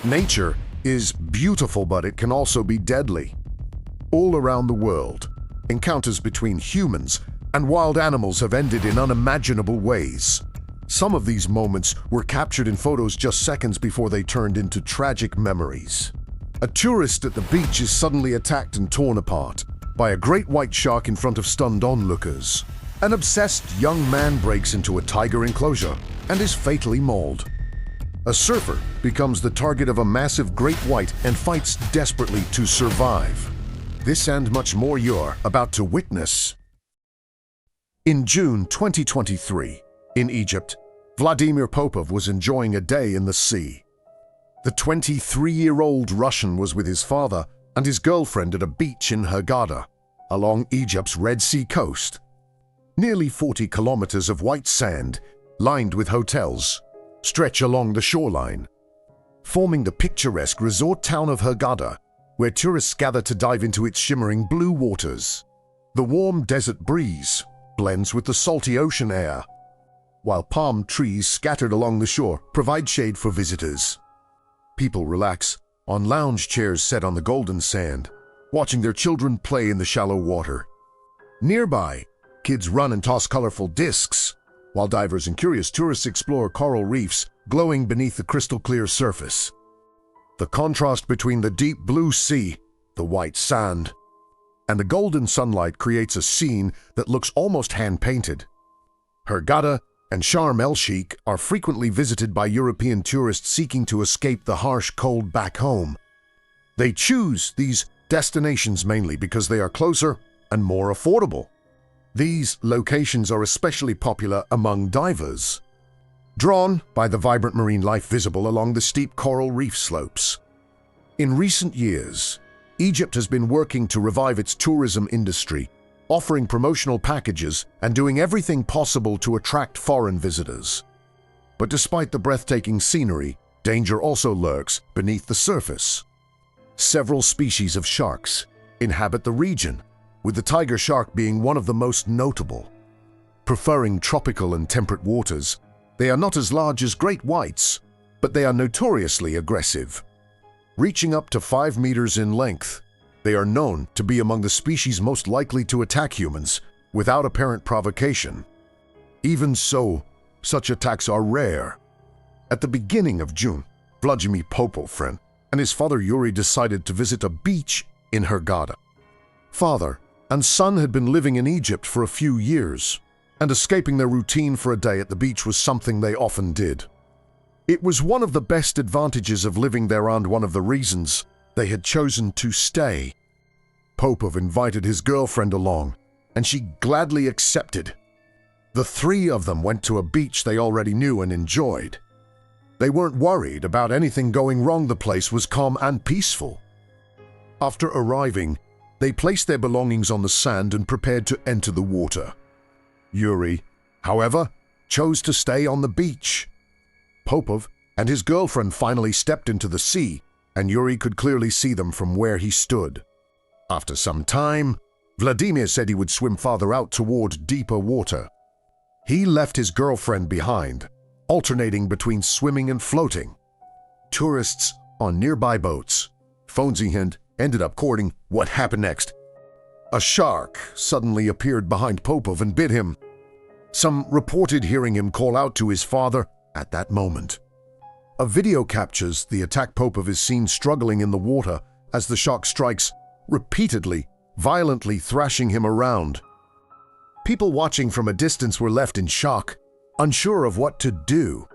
Nature is beautiful, but it can also be deadly. All around the world, encounters between humans and wild animals have ended in unimaginable ways. Some of these moments were captured in photos just seconds before they turned into tragic memories. A tourist at the beach is suddenly attacked and torn apart by a great white shark in front of stunned onlookers. An obsessed young man breaks into a tiger enclosure and is fatally mauled. A surfer becomes the target of a massive great white and fights desperately to survive. This and much more you're about to witness. In June 2023, in Egypt, Vladimir Popov was enjoying a day in the sea. The 23-year-old Russian was with his father and his girlfriend at a beach in Hurghada, along Egypt's Red Sea coast. Nearly 40 kilometers of white sand, lined with hotels, stretch along the shoreline, forming the picturesque resort town of Hurghada, where tourists gather to dive into its shimmering blue waters. The warm desert breeze blends with the salty ocean air, while palm trees scattered along the shore provide shade for visitors. People relax on lounge chairs set on the golden sand, watching their children play in the shallow water. Nearby, kids run and toss colorful discs, while divers and curious tourists explore coral reefs glowing beneath the crystal-clear surface. The contrast between the deep blue sea, the white sand, and the golden sunlight creates a scene that looks almost hand-painted. Hurghada and Sharm el-Sheikh are frequently visited by European tourists seeking to escape the harsh cold back home. They choose these destinations mainly because they are closer and more affordable. These locations are especially popular among divers, drawn by the vibrant marine life visible along the steep coral reef slopes. In recent years, Egypt has been working to revive its tourism industry, offering promotional packages and doing everything possible to attract foreign visitors. But despite the breathtaking scenery, danger also lurks beneath the surface. Several species of sharks inhabit the region, with the tiger shark being one of the most notable. Preferring tropical and temperate waters, they are not as large as great whites, but they are notoriously aggressive. Reaching up to 5 meters in length, they are known to be among the species most likely to attack humans without apparent provocation. Even so, such attacks are rare. At the beginning of June, Vladimir Popov and his father Yuri decided to visit a beach in Hurghada. Father and son had been living in Egypt for a few years, and escaping their routine for a day at the beach was something they often did. It was one of the best advantages of living there and one of the reasons they had chosen to stay. Popov invited his girlfriend along, and she gladly accepted. The three of them went to a beach they already knew and enjoyed. They weren't worried about anything going wrong. The place was calm and peaceful. After arriving, they placed their belongings on the sand and prepared to enter the water. Yuri, however, chose to stay on the beach. Popov and his girlfriend finally stepped into the sea, and Yuri could clearly see them from where he stood. After some time, Vladimir said he would swim farther out toward deeper water. He left his girlfriend behind, alternating between swimming and floating. Tourists on nearby boats, phones he had, ended up courting. What happened next? A shark suddenly appeared behind Popov and bit him. Some reported hearing him call out to his father at that moment. A video captures the attack. Popov is seen struggling in the water as the shark strikes, repeatedly, violently thrashing him around. People watching from a distance were left in shock, unsure of what to do.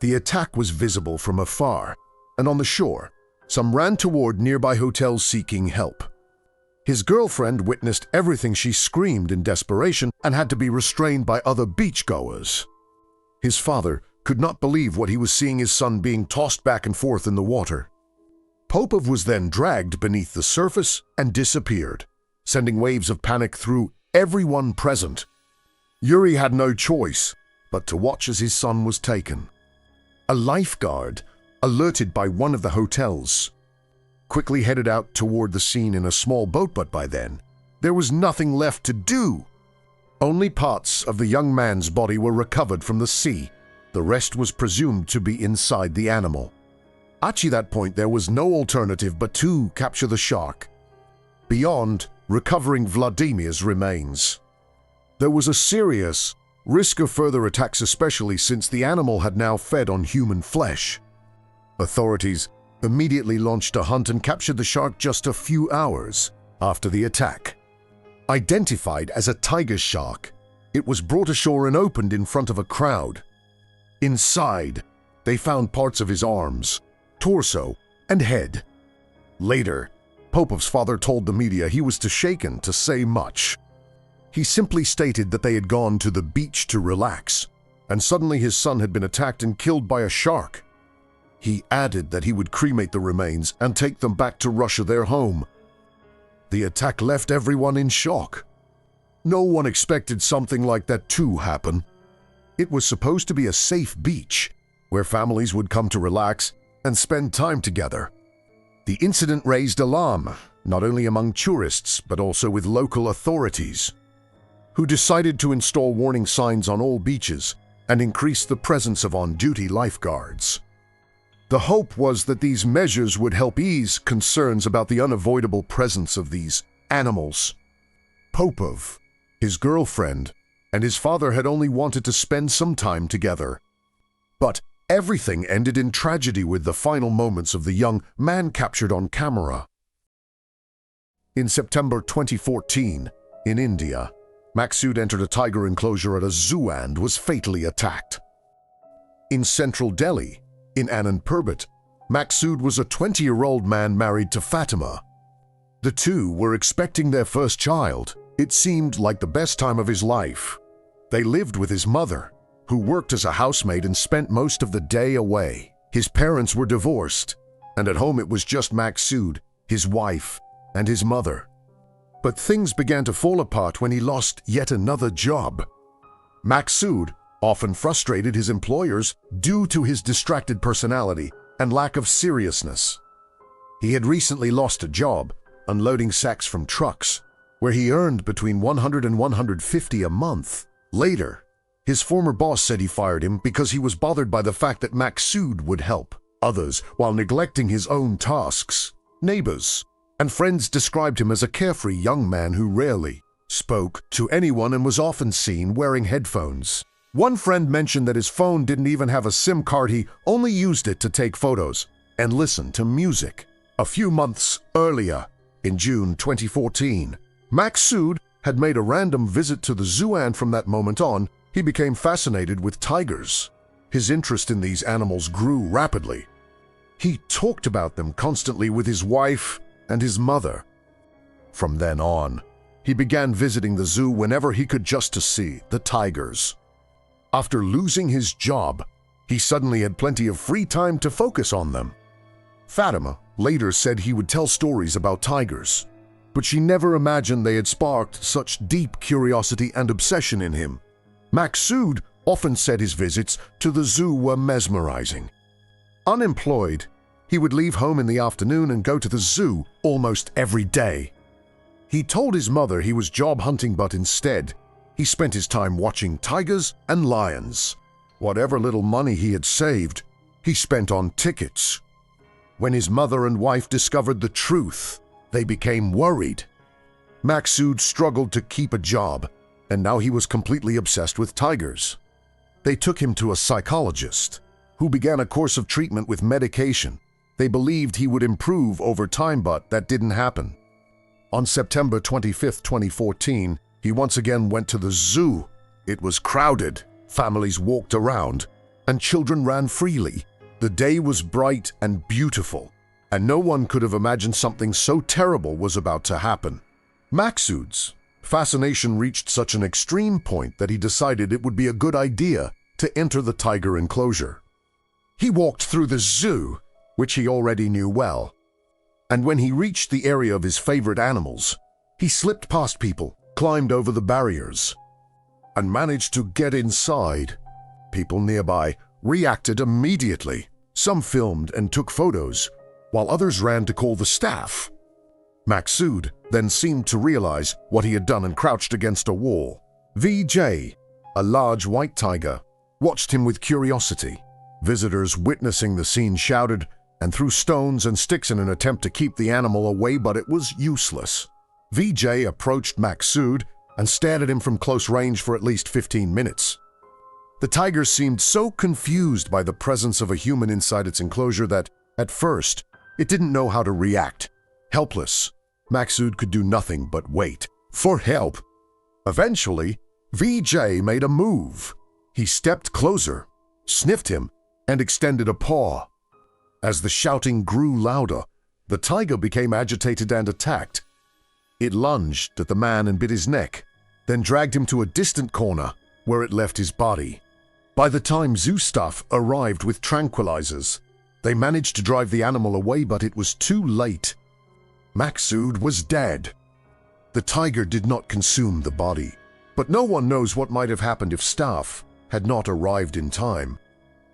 The attack was visible from afar, and on the shore, some ran toward nearby hotels seeking help. His girlfriend witnessed everything. She screamed in desperation and had to be restrained by other beachgoers. His father could not believe what he was seeing, his son being tossed back and forth in the water. Popov was then dragged beneath the surface and disappeared, sending waves of panic through everyone present. Yuri had no choice but to watch as his son was taken. A lifeguard, alerted by one of the hotels, quickly headed out toward the scene in a small boat, but by then, there was nothing left to do. Only parts of the young man's body were recovered from the sea. The rest was presumed to be inside the animal. At that point, there was no alternative but to capture the shark. Beyond, recovering Vladimir's remains. There was a serious risk of further attacks, especially since the animal had now fed on human flesh. Authorities immediately launched a hunt and captured the shark just a few hours after the attack. Identified as a tiger shark, it was brought ashore and opened in front of a crowd. Inside, they found parts of his arms, torso, and head. Later, Popov's father told the media he was too shaken to say much. He simply stated that they had gone to the beach to relax, and suddenly his son had been attacked and killed by a shark. He added that he would cremate the remains and take them back to Russia, their home. The attack left everyone in shock. No one expected something like that to happen. It was supposed to be a safe beach where families would come to relax and spend time together. The incident raised alarm, not only among tourists but also with local authorities, who decided to install warning signs on all beaches and increase the presence of on-duty lifeguards. The hope was that these measures would help ease concerns about the unavoidable presence of these animals. Popov, his girlfriend, and his father had only wanted to spend some time together. But everything ended in tragedy with the final moments of the young man captured on camera. In September 2014, in India, Maksud entered a tiger enclosure at a zoo and was fatally attacked. In central Delhi, in Anand Purbat, Maksud was a 20-year-old man married to Fatima. The two were expecting their first child. It seemed like the best time of his life. They lived with his mother, who worked as a housemaid and spent most of the day away. His parents were divorced, and at home it was just Maksud, his wife, and his mother. But things began to fall apart when he lost yet another job. Maksud often frustrated his employers due to his distracted personality and lack of seriousness. He had recently lost a job unloading sacks from trucks, where he earned between $100 and $150 a month. Later, his former boss said he fired him because he was bothered by the fact that Maksud would help others while neglecting his own tasks. Neighbors and friends described him as a carefree young man who rarely spoke to anyone and was often seen wearing headphones. One friend mentioned that his phone didn't even have a SIM card, he only used it to take photos and listen to music. A few months earlier, in June 2014, Maksud had made a random visit to the zoo, and from that moment on, he became fascinated with tigers. His interest in these animals grew rapidly. He talked about them constantly with his wife and his mother. From then on, he began visiting the zoo whenever he could just to see the tigers. After losing his job, he suddenly had plenty of free time to focus on them. Fatima later said he would tell stories about tigers, but she never imagined they had sparked such deep curiosity and obsession in him. Maksud often said his visits to the zoo were mesmerizing. Unemployed, he would leave home in the afternoon and go to the zoo almost every day. He told his mother he was job hunting, but instead, he spent his time watching tigers and lions. Whatever little money he had saved, he spent on tickets. When his mother and wife discovered the truth, they became worried. Maksud struggled to keep a job, and now he was completely obsessed with tigers. They took him to a psychologist, who began a course of treatment with medication. They believed he would improve over time, but that didn't happen. On September 25, 2014, he once again went to the zoo. It was crowded, families walked around, and children ran freely. The day was bright and beautiful, and no one could have imagined something so terrible was about to happen. Maksud's fascination reached such an extreme point that he decided it would be a good idea to enter the tiger enclosure. He walked through the zoo, which he already knew well, and when he reached the area of his favorite animals, he slipped past people, climbed over the barriers, and managed to get inside. People nearby reacted immediately. Some filmed and took photos, while others ran to call the staff. Maksud then seemed to realize what he had done and crouched against a wall. VJ, a large white tiger, watched him with curiosity. Visitors witnessing the scene shouted and threw stones and sticks in an attempt to keep the animal away, but it was useless. VJ approached Maksud and stared at him from close range for at least 15 minutes. The tiger seemed so confused by the presence of a human inside its enclosure that, at first, it didn't know how to react. Helpless, Maksud could do nothing but wait for help. Eventually, VJ made a move. He stepped closer, sniffed him, and extended a paw. As the shouting grew louder, the tiger became agitated and attacked. It lunged at the man and bit his neck, then dragged him to a distant corner where it left his body. By the time zoo staff arrived with tranquilizers, they managed to drive the animal away, but it was too late. Maksud was dead. The tiger did not consume the body, but no one knows what might have happened if staff had not arrived in time.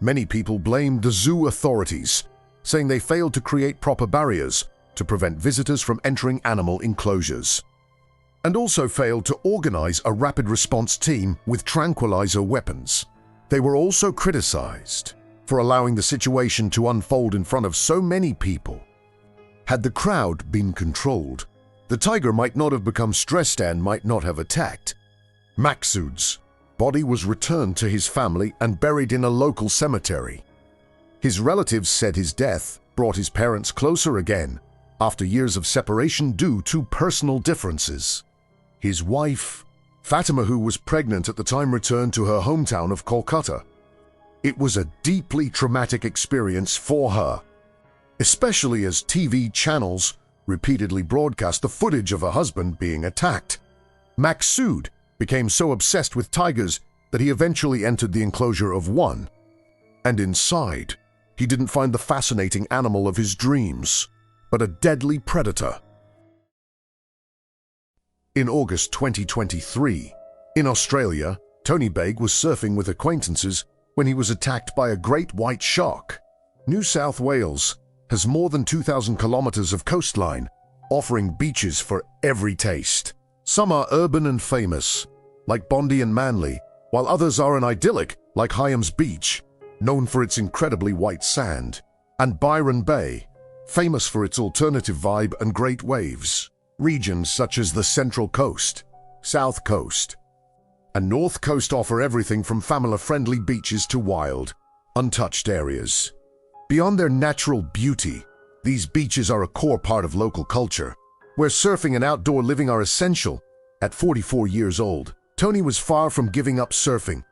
Many people blamed the zoo authorities, saying they failed to create proper barriers to prevent visitors from entering animal enclosures, and also failed to organize a rapid response team with tranquilizer weapons. They were also criticized for allowing the situation to unfold in front of so many people. Had the crowd been controlled, the tiger might not have become stressed and might not have attacked. Maksud's body was returned to his family and buried in a local cemetery. His relatives said his death brought his parents closer again after years of separation due to personal differences. His wife, Fatima, who was pregnant at the time, returned to her hometown of Kolkata. It was a deeply traumatic experience for her, especially as TV channels repeatedly broadcast the footage of her husband being attacked. Maksud became so obsessed with tigers that he eventually entered the enclosure of one, and inside, he didn't find the fascinating animal of his dreams, but a deadly predator. In August 2023, in Australia, Tony Begg was surfing with acquaintances when he was attacked by a great white shark. New South Wales has more than 2,000 kilometers of coastline, offering beaches for every taste. Some are urban and famous, like Bondi and Manly, while others are an idyllic, like Hyams Beach, known for its incredibly white sand, and Byron Bay, famous for its alternative vibe and great waves. Regions such as the Central Coast, South Coast, and North Coast offer everything from family-friendly beaches to wild, untouched areas. Beyond their natural beauty, these beaches are a core part of local culture, where surfing and outdoor living are essential. At 44 years old, Tony was far from giving up surfing.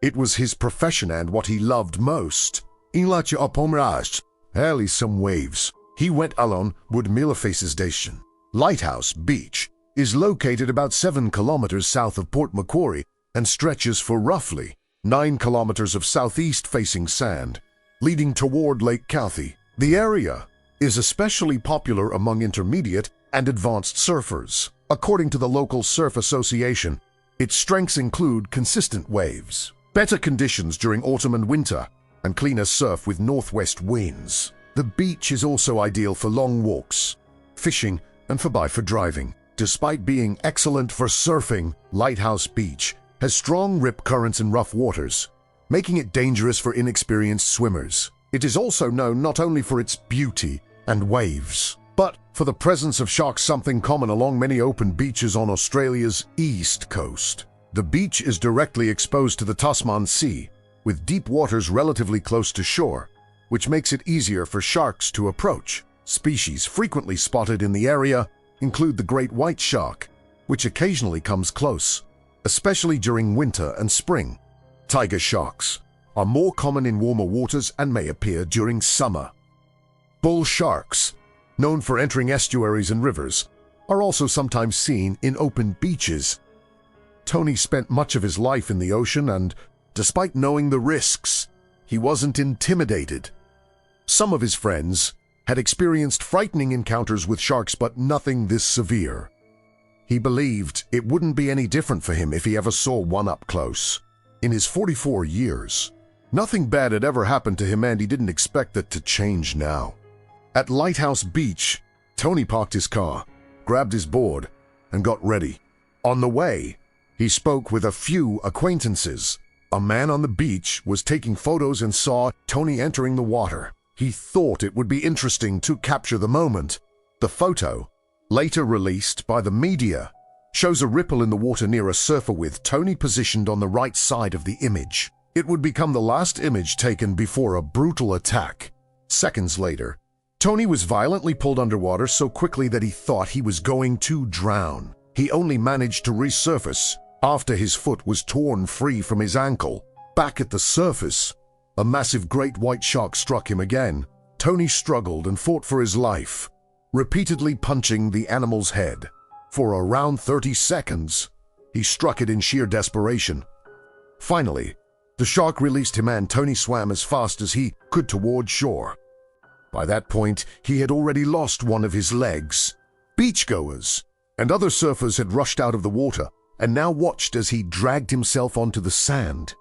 It was his profession and what he loved most. Inlache opomraj, early some waves. He went alone would Milafaces Station. Lighthouse Beach is located about 7 kilometers south of Port Macquarie and stretches for roughly 9 kilometers of southeast-facing sand, leading toward Lake Cathay. The area is especially popular among intermediate and advanced surfers. According to the local surf association, its strengths include consistent waves, better conditions during autumn and winter, and cleaner surf with northwest winds. The beach is also ideal for long walks, fishing, and for driving. Despite being excellent for surfing, Lighthouse Beach has strong rip currents and rough waters, making it dangerous for inexperienced swimmers. It is also known not only for its beauty and waves, but for the presence of sharks, something common along many open beaches on Australia's east coast. The beach is directly exposed to the Tasman Sea, with deep waters relatively close to shore, which makes it easier for sharks to approach. Species frequently spotted in the area include the great white shark, which occasionally comes close, especially during winter and spring. Tiger sharks are more common in warmer waters and may appear during summer. Bull sharks, known for entering estuaries and rivers, are also sometimes seen in open beaches. Tony spent much of his life in the ocean and, despite knowing the risks, he wasn't intimidated. Some of his friends had experienced frightening encounters with sharks, but nothing this severe. He believed it wouldn't be any different for him if he ever saw one up close. In his 44 years, nothing bad had ever happened to him, and he didn't expect that to change now. At Lighthouse Beach, Tony parked his car, grabbed his board, and got ready. On the way, he spoke with a few acquaintances. A man on the beach was taking photos and saw Tony entering the water. He thought it would be interesting to capture the moment. The photo, later released by the media, shows a ripple in the water near a surfer with Tony positioned on the right side of the image. It would become the last image taken before a brutal attack. Seconds later, Tony was violently pulled underwater so quickly that he thought he was going to drown. He only managed to resurface after his foot was torn free from his ankle. Back at the surface, a massive great white shark struck him again. Tony struggled and fought for his life, repeatedly punching the animal's head. For around 30 seconds, he struck it in sheer desperation. Finally, the shark released him and Tony swam as fast as he could toward shore. By that point, he had already lost one of his legs. Beachgoers and other surfers had rushed out of the water and now watched as he dragged himself onto the sand.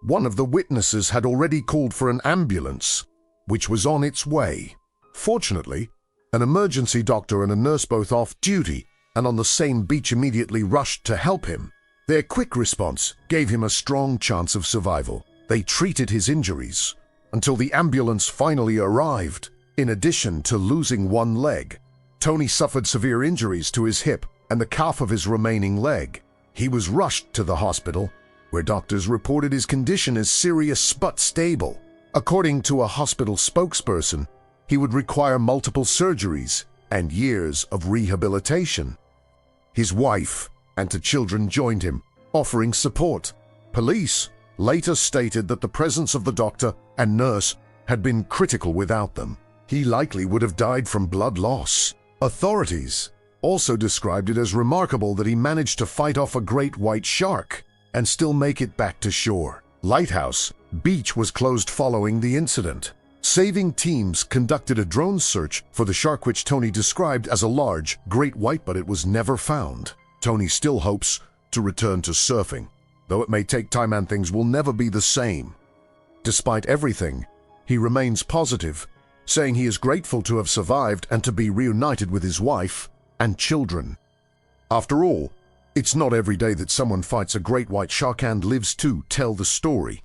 One of the witnesses had already called for an ambulance, which was on its way. Fortunately, an emergency doctor and a nurse, both off duty and on the same beach, immediately rushed to help him. Their quick response gave him a strong chance of survival. They treated his injuries until the ambulance finally arrived. In addition to losing one leg, Tony suffered severe injuries to his hip and the calf of his remaining leg. He was rushed to the hospital, where doctors reported his condition as serious but stable. According to a hospital spokesperson, he would require multiple surgeries and years of rehabilitation. His wife and 2 children joined him, offering support. Police later stated that the presence of the doctor and nurse had been critical without them. He likely would have died from blood loss. Authorities also described it as remarkable that he managed to fight off a great white shark and still make it back to shore. Lighthouse Beach was closed following the incident. Saving teams conducted a drone search for the shark, which Tony described as a large, great white, but it was never found. Tony still hopes to return to surfing, though it may take time and things will never be the same. Despite everything, he remains positive, saying he is grateful to have survived and to be reunited with his wife and children. After all, it's not every day that someone fights a great white shark and lives to tell the story.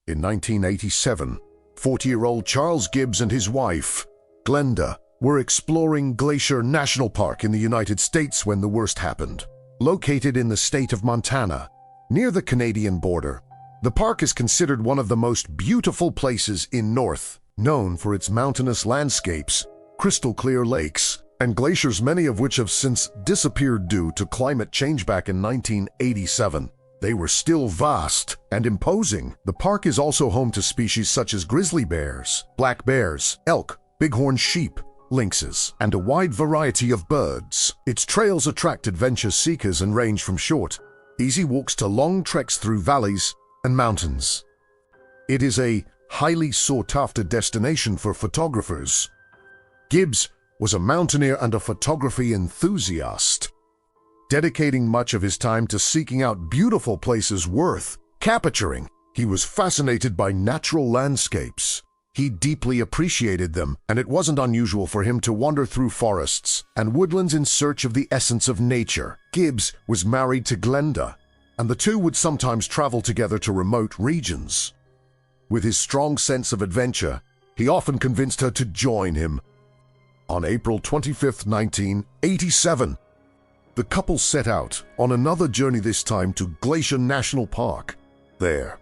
In 1987, 40-year-old Charles Gibbs and his wife, Glenda, were exploring Glacier National Park in the United States when the worst happened. Located in the state of Montana, near the Canadian border, the park is considered one of the most beautiful places in North, known for its mountainous landscapes, crystal clear lakes, and glaciers, many of which have since disappeared due to climate change. Back in 1987, they were still vast and imposing. The park is also home to species such as grizzly bears, black bears, elk, bighorn sheep, lynxes, and a wide variety of birds. Its trails attract adventure seekers and range from short, easy walks to long treks through valleys and mountains. It is a highly sought-after destination for photographers. Gibbs was a mountaineer and a photography enthusiast, dedicating much of his time to seeking out beautiful places worth capturing. He was fascinated by natural landscapes. He deeply appreciated them, and it wasn't unusual for him to wander through forests and woodlands in search of the essence of nature. Gibbs was married to Glenda, and the two would sometimes travel together to remote regions. With his strong sense of adventure, he often convinced her to join him. On April 25, 1987, the couple set out on another journey, this time to Glacier National Park. There,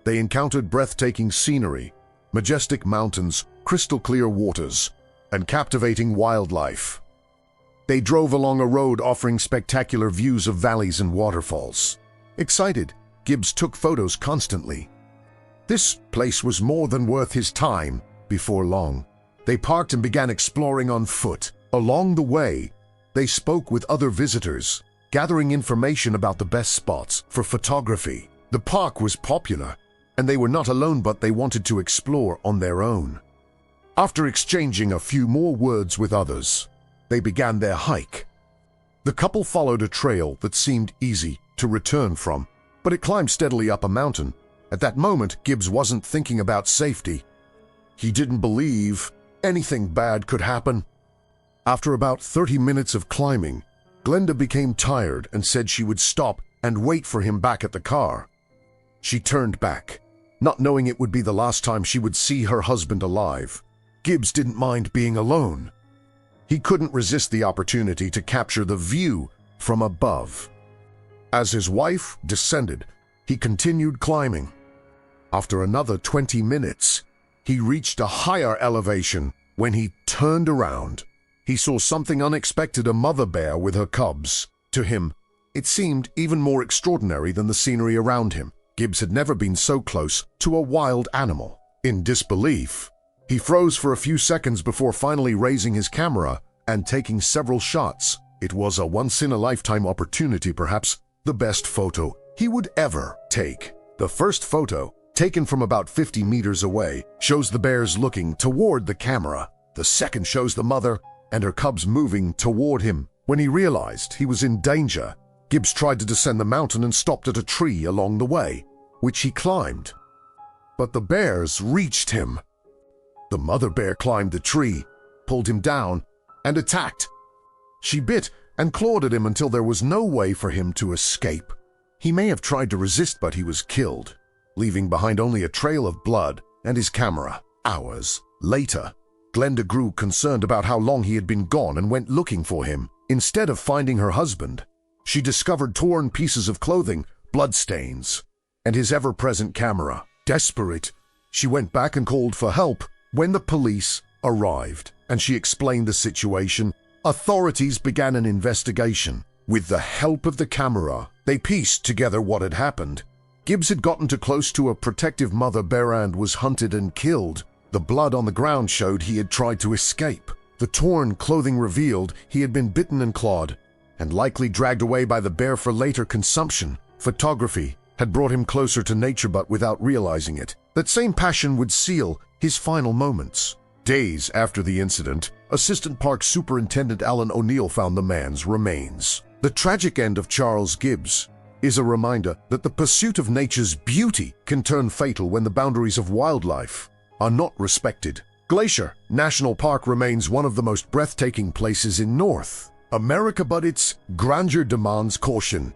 they encountered breathtaking scenery, majestic mountains, crystal clear waters, and captivating wildlife. They drove along a road offering spectacular views of valleys and waterfalls. Excited, Gibbs took photos constantly. This place was more than worth his time. Before long, they parked and began exploring on foot. Along the way, they spoke with other visitors, gathering information about the best spots for photography. The park was popular, and they were not alone, but they wanted to explore on their own. After exchanging a few more words with others, they began their hike. The couple followed a trail that seemed easy to return from, but it climbed steadily up a mountain. At that moment, Gibbs wasn't thinking about safety. He didn't believe anything bad could happen. After about 30 minutes of climbing, Glenda became tired and said she would stop and wait for him back at the car. She turned back, not knowing it would be the last time she would see her husband alive. Gibbs didn't mind being alone. He couldn't resist the opportunity to capture the view from above. As his wife descended, he continued climbing. After another 20 minutes, he reached a higher elevation. When he turned around, he saw something unexpected: a mother bear with her cubs. To him, it seemed even more extraordinary than the scenery around him. Gibbs had never been so close to a wild animal. In disbelief, he froze for a few seconds before finally raising his camera and taking several shots. It was a once-in-a-lifetime opportunity, perhaps the best photo he would ever take. The first photo, taken from about 50 meters away, shows the bears looking toward the camera. The second shows the mother and her cubs moving toward him. When he realized he was in danger, Gibbs tried to descend the mountain and stopped at a tree along the way, which he climbed. But the bears reached him. The mother bear climbed the tree, pulled him down, and attacked. She bit and clawed at him until there was no way for him to escape. He may have tried to resist, but he was killed, leaving behind only a trail of blood and his camera. Hours later, Glenda grew concerned about how long he had been gone and went looking for him. Instead of finding her husband, she discovered torn pieces of clothing, bloodstains, and his ever-present camera. Desperate, she went back and called for help. When the police arrived and she explained the situation, authorities began an investigation. With the help of the camera, they pieced together what had happened. Gibbs had gotten too close to a protective mother bear and was hunted and killed. The blood on the ground showed he had tried to escape. The torn clothing revealed he had been bitten and clawed, and likely dragged away by the bear for later consumption. Photography had brought him closer to nature, but without realizing it. That same passion would seal his final moments. Days after the incident, Assistant Park Superintendent Alan O'Neill found the man's remains. The tragic end of Charles Gibbs is a reminder that the pursuit of nature's beauty can turn fatal when the boundaries of wildlife are not respected. Glacier National Park remains one of the most breathtaking places in North America, but its grandeur demands caution.